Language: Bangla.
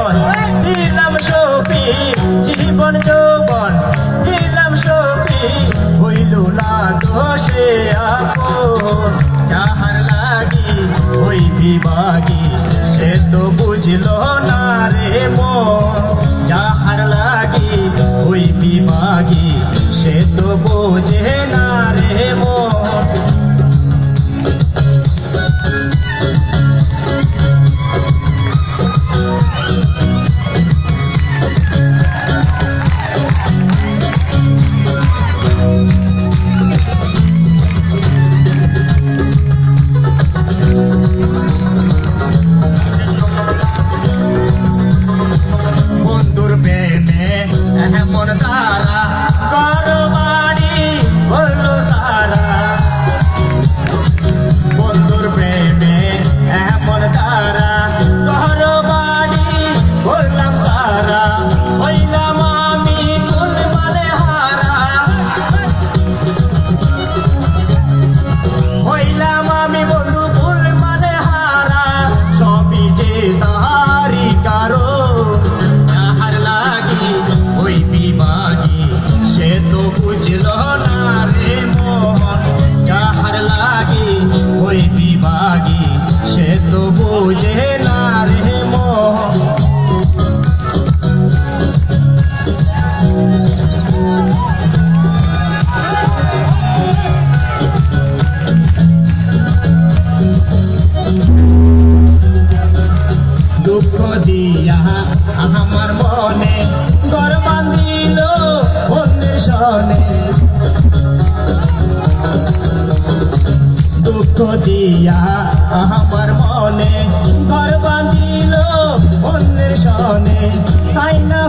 মন দিলাম সপি জীবন যৌবন দিলাম সপি হইল না দোষে আপন যাহার লাগি ওই বিভাগী সে তো বুঝল না রে মন যাহার লাগি ওই বিভাগী সে তো বোঝে না রে মন বন্ধুর প্রেমে এমন তারা করবাড়ি বলল সারা বন্ধুর প্রেমে এমন তারা করবাড়ি বললাম সারা হইলাম আমি কোন মানে হারা হইলাম আমি বন্ধু ভুল মানে হারা সবই যে তাহারি কারো যাহার লাগি ওই বিভাগী সে তো বুঝল না রে মন যাহার লাগি ওই বিভাগী সে তো বুঝে না রে মন দুঃখ দিয়া আমার মনে ঘর বাঁধিল অন্যের সনে দুঃখ দিয়া আমার মনে ঘর বাঁধিল অন্যের সনে তাই না